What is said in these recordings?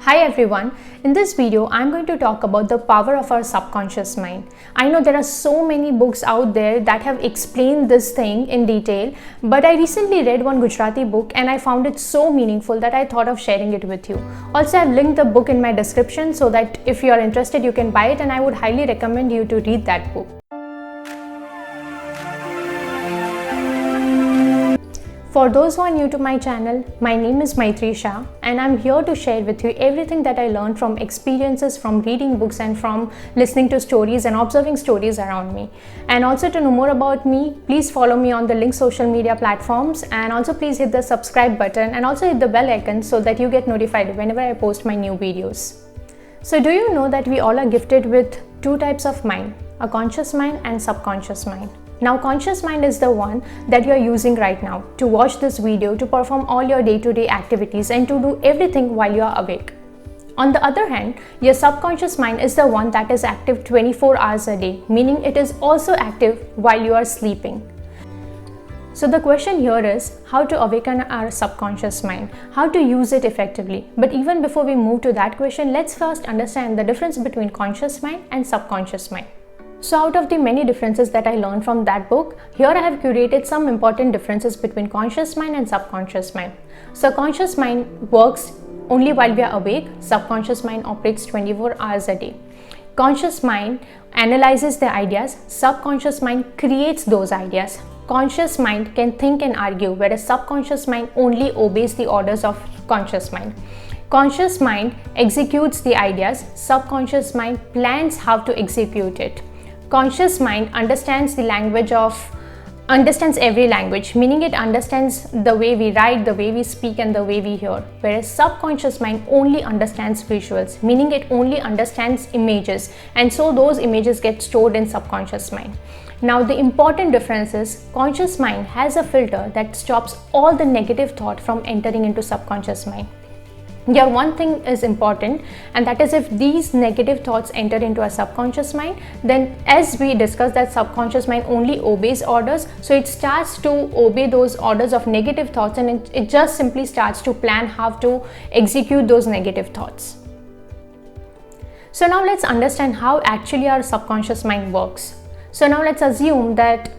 Hi everyone, in this video I'm going to talk about the power of our subconscious mind. I know there are so many books out there that have explained this thing in detail, but I recently read one Gujarati book and I found it so meaningful that I thought of sharing it with you. Also, I've linked the book in my description so that if you are interested you can buy it, and I would highly recommend you to read that book. For those who are new to my channel, my name is Maitri Shah and I'm here to share with you everything that I learned from experiences, from reading books and from listening to stories and observing stories around me. And also, to know more about me, please follow me on the linked social media platforms, and also please hit the subscribe button and also hit the bell icon so that you get notified whenever I post my new videos. So do you know that we all are gifted with two types of mind, a conscious mind and subconscious mind? Now, conscious mind is the one that you are using right now to watch this video, to perform all your day-to-day activities and to do everything while you are awake. On the other hand, your subconscious mind is the one that is active 24 hours a day, meaning it is also active while you are sleeping. So the question here is how to awaken our subconscious mind, how to use it effectively. But even before we move to that question, let's first understand the difference between conscious mind and subconscious mind. So out of the many differences that I learned from that book, here I have curated some important differences between conscious mind and subconscious mind. So conscious mind works only while we are awake, subconscious mind operates 24 hours a day. Conscious mind analyzes the ideas, subconscious mind creates those ideas. Conscious mind can think and argue, whereas subconscious mind only obeys the orders of conscious mind. Conscious mind executes the ideas, subconscious mind plans how to execute it. Conscious mind understands every language, meaning it understands the way we write, the way we speak and the way we hear. Whereas subconscious mind only understands visuals, meaning it only understands images, and so those images get stored in subconscious mind. Now the important difference is conscious mind has a filter that stops all the negative thought from entering into subconscious mind. Here one thing is important, and that is if these negative thoughts enter into our subconscious mind, then as we discussed that subconscious mind only obeys orders, so it starts to obey those orders of negative thoughts, and it just simply starts to plan how to execute those negative thoughts. So now let's understand how actually our subconscious mind works. So now let's assume that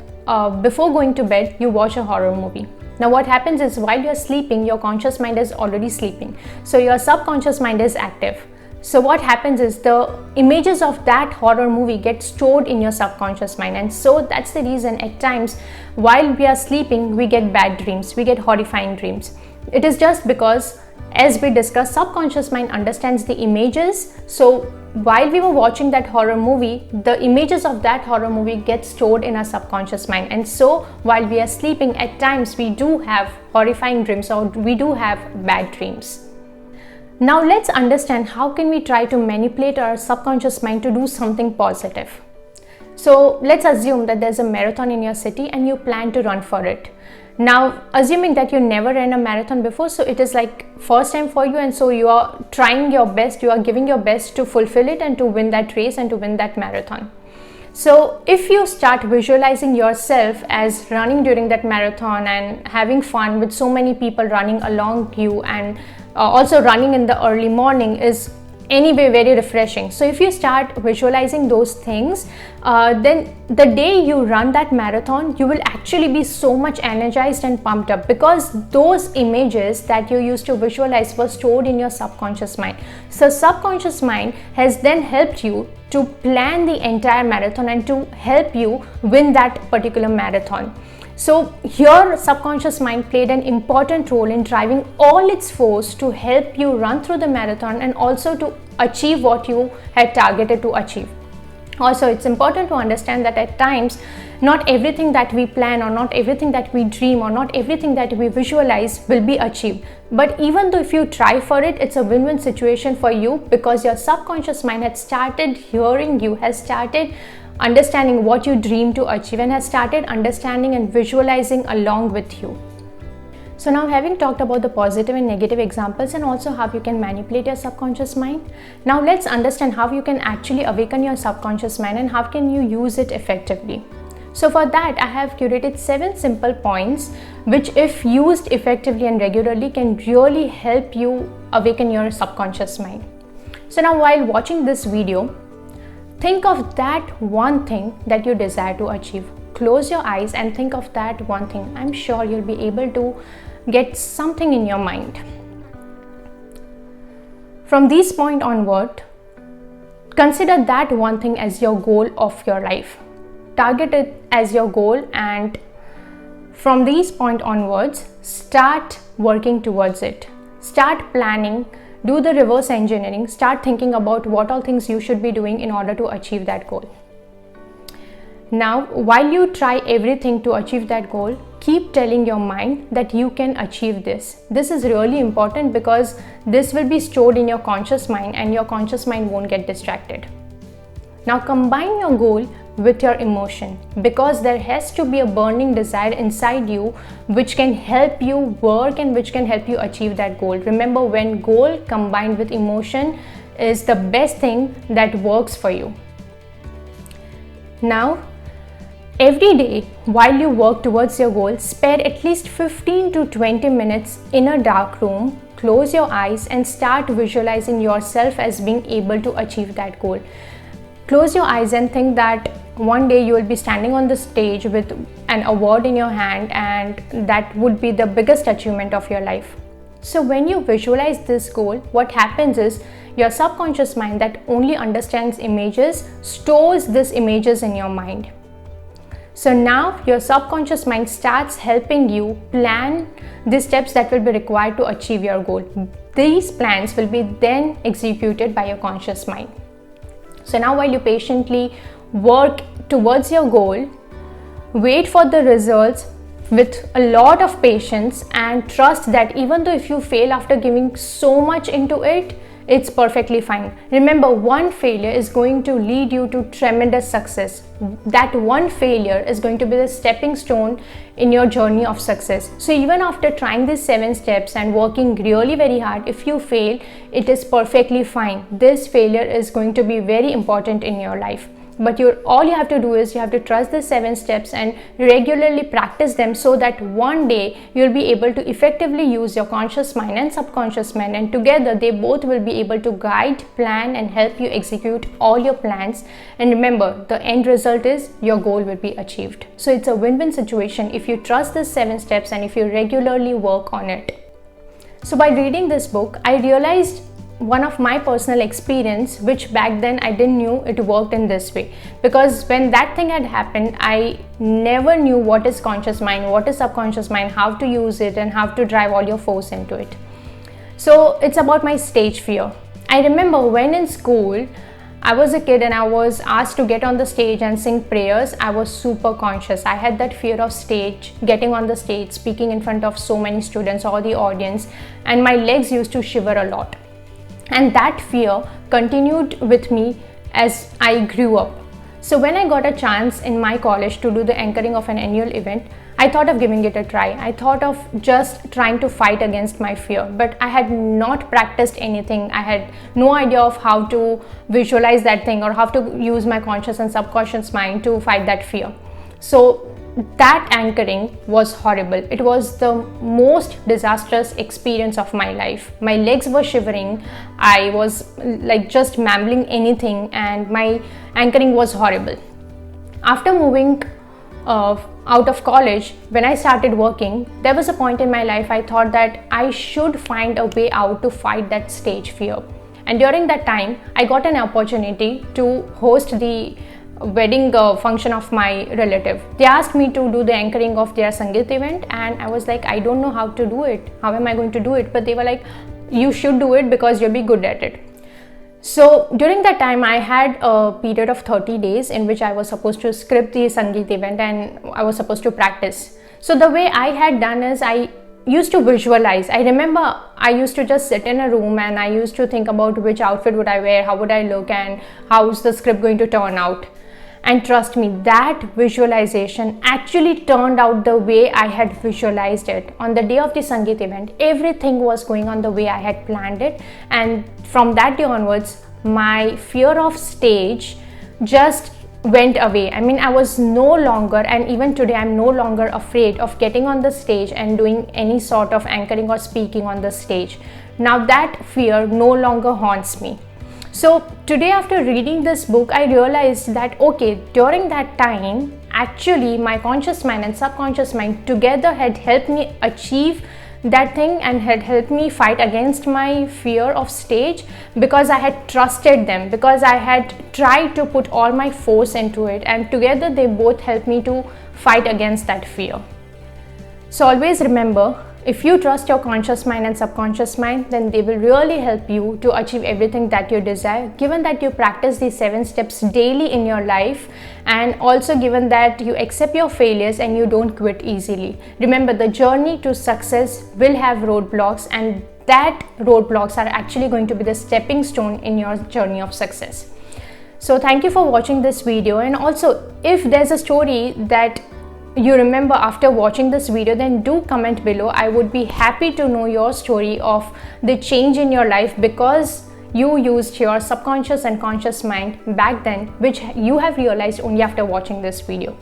before going to bed you watch a horror movie. Now what happens is while you are sleeping, your conscious mind is already sleeping. So your subconscious mind is active. So what happens is the images of that horror movie get stored in your subconscious mind. And so that's the reason at times while we are sleeping, we get bad dreams, we get horrifying dreams. It is just because, as we discussed, subconscious mind understands the images. So while we were watching that horror movie, the images of that horror movie get stored in our subconscious mind, and so while we are sleeping, at times we do have horrifying dreams or we do have bad dreams. Now let's understand how can we try to manipulate our subconscious mind to do something positive. So let's assume that there's a marathon in your city and you plan to run for it. Now, assuming that you never ran a marathon before, so it is like first time for you, and so you are trying your best, you are giving your best to fulfill it and to win that race and to win that marathon. So if you start visualizing yourself as running during that marathon and having fun with so many people running along you, and also running in the early morning is anyway very refreshing. So if you start visualizing those things, then the day you run that marathon, you will actually be so much energized and pumped up, because those images that you used to visualize were stored in your subconscious mind. So subconscious mind has then helped you to plan the entire marathon and to help you win that particular marathon. So your subconscious mind played an important role in driving all its force to help you run through the marathon and also to achieve what you had targeted to achieve. Also, it's important to understand that at times, not everything that we plan or not everything that we dream or not everything that we visualize will be achieved. But even though if you try for it, it's a win-win situation for you, because your subconscious mind has started hearing you, has started understanding what you dream to achieve, and has started understanding and visualizing along with you. So now, having talked about the positive and negative examples and also how you can manipulate your subconscious mind, now let's understand how you can actually awaken your subconscious mind and how can you use it effectively. So for that, I have curated 7 simple points which, if used effectively and regularly, can really help you awaken your subconscious mind. So now, while watching this video, think of that one thing that you desire to achieve. Close your eyes and think of that one thing. I'm sure you'll be able to get something in your mind. From this point onward, consider that one thing as your goal of your life. Target it as your goal, and from this point onwards, start working towards it. Start planning, do the reverse engineering, start thinking about what all things you should be doing in order to achieve that goal. Now, while you try everything to achieve that goal, keep telling your mind that you can achieve this. This is really important because this will be stored in your conscious mind and your conscious mind won't get distracted. Now, combine your goal with your emotion, because there has to be a burning desire inside you which can help you work and which can help you achieve that goal. Remember, when goal combined with emotion is the best thing that works for you. Now, every day while you work towards your goal, spare at least 15 to 20 minutes in a dark room, close your eyes and start visualizing yourself as being able to achieve that goal. Close your eyes and think that one day you will be standing on the stage with an award in your hand, and that would be the biggest achievement of your life. So when you visualize this goal, what happens is your subconscious mind that only understands images stores these images in your mind. So now your subconscious mind starts helping you plan the steps that will be required to achieve your goal. These plans will be then executed by your conscious mind. So now, while you patiently work towards your goal, wait for the results with a lot of patience, and trust that even though if you fail after giving so much into it, it's perfectly fine. Remember, one failure is going to lead you to tremendous success. That one failure is going to be the stepping stone in your journey of success. So even after trying these 7 steps and working really very hard, if you fail, it is perfectly fine. This failure is going to be very important in your life. But all you have to do is you have to trust the 7 steps and regularly practice them, so that one day you'll be able to effectively use your conscious mind and subconscious mind, and together they both will be able to guide, plan and help you execute all your plans. And remember, the end result is your goal will be achieved. So it's a win-win situation if you trust the 7 steps and if you regularly work on it. So by reading this book, I realized one of my personal experience, which back then I didn't knew it worked in this way, because when that thing had happened, I never knew what is conscious mind, what is subconscious mind, how to use it and how to drive all your force into it. So it's about my stage fear. I remember when in school I was a kid and I was asked to get on the stage and sing prayers, I was super conscious. I had that fear of stage, getting on the stage, speaking in front of so many students or the audience, and my legs used to shiver a lot. And that fear continued with me as I grew up. So when I got a chance in my college to do the anchoring of an annual event, I thought of giving it a try. I thought of just trying to fight against my fear, but I had not practiced anything. I had no idea of how to visualize that thing or how to use my conscious and subconscious mind to fight that fear. So that anchoring was horrible. It was the most disastrous experience of my life. My legs were shivering. I was like just mumbling anything, and my anchoring was horrible. After moving out of college, when I started working, there was a point in my life I thought that I should find a way out to fight that stage fear. And during that time, I got an opportunity to host the wedding function of my relative. They asked me to do the anchoring of their Sangeet event, and I was like, I don't know how to do it. How am I going to do it? But they were like, you should do it because you'll be good at it. So during that time, I had a period of 30 days in which I was supposed to script the Sangeet event and I was supposed to practice. So the way I had done is I used to visualize. I remember I used to just sit in a room and I used to think about which outfit would I wear, how would I look, and how's the script going to turn out. And trust me, that visualization actually turned out the way I had visualized it. On the day of the Sangeet event, everything was going on the way I had planned it. And from that day onwards, my fear of stage just went away. I mean, I was no longer, and even today I'm no longer afraid of getting on the stage and doing any sort of anchoring or speaking on the stage. Now that fear no longer haunts me. So today, after reading this book, I realized that okay, during that time, actually my conscious mind and subconscious mind together had helped me achieve that thing and had helped me fight against my fear of stage, because I had trusted them, because I had tried to put all my force into it, and together they both helped me to fight against that fear. So always remember, if you trust your conscious mind and subconscious mind, then they will really help you to achieve everything that you desire, given that you practice these 7 steps daily in your life, and also given that you accept your failures and you don't quit easily. Remember, the journey to success will have roadblocks, and that roadblocks are actually going to be the stepping stone in your journey of success. So thank you for watching this video, and also if there's a story that you remember after watching this video, then do comment below. I would be happy to know your story of the change in your life because you used your subconscious and conscious mind back then, which you have realized only after watching this video.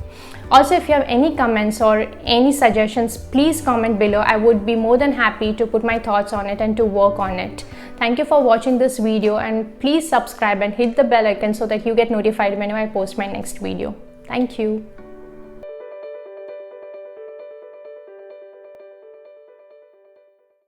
Also, if you have any comments or any suggestions, please comment below. I would be more than happy to put my thoughts on it and to work on it. Thank you for watching this video, and please subscribe and hit the bell icon so that you get notified whenever I post my next video. Thank you.